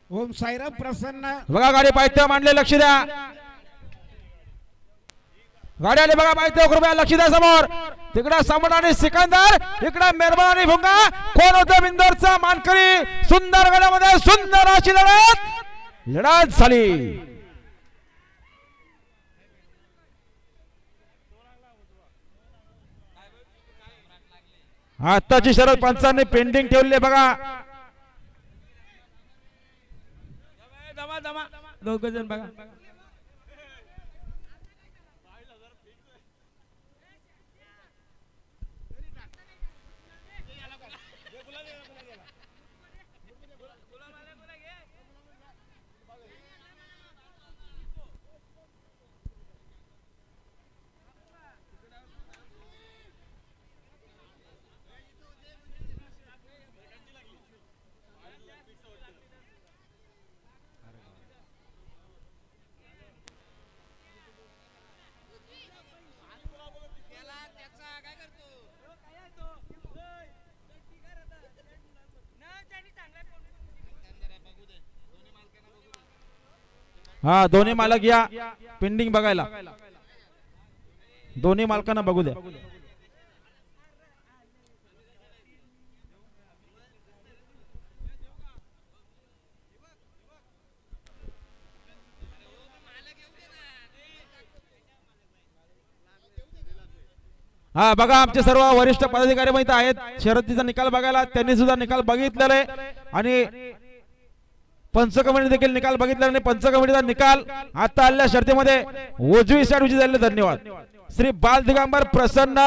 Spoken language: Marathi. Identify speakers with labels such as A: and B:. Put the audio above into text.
A: ओम साईराम प्रसन्न
B: बघा गाडी पाहिजे मांडले लक्ष द्या गाडी आली बघा पाहिजे कृपया लक्ष द्या समोर तिकडे सामोर आणि सिकंदर इकडे मेहरबान आणि भुंगा कोण होतं बिंदोरचा मानकरी सुंदर गडामध्ये सुंदर अशी लढत झाली आताची शरद पंचांनी पेंडिंग ठेवली बघा
C: दोघ जण बघा
B: हा दोन्ही मालक या पेंडिंग बघायला दोन्ही मालकांना बघू द्या हा बघा आमचे सर्व वरिष्ठ पदाधिकारी माहिती आहेत शर्यतीचा निकाल बघायला त्यांनी सुद्धा निकाल बघितलेला आहे आणि पंच कमिटी देखील निकाल बघितला आणि पंच कमिटीचा निकाल आता आलेल्या शर्यतीमध्ये उजवी साईड झाले धन्यवाद श्री बाल दिगंबर प्रसन्न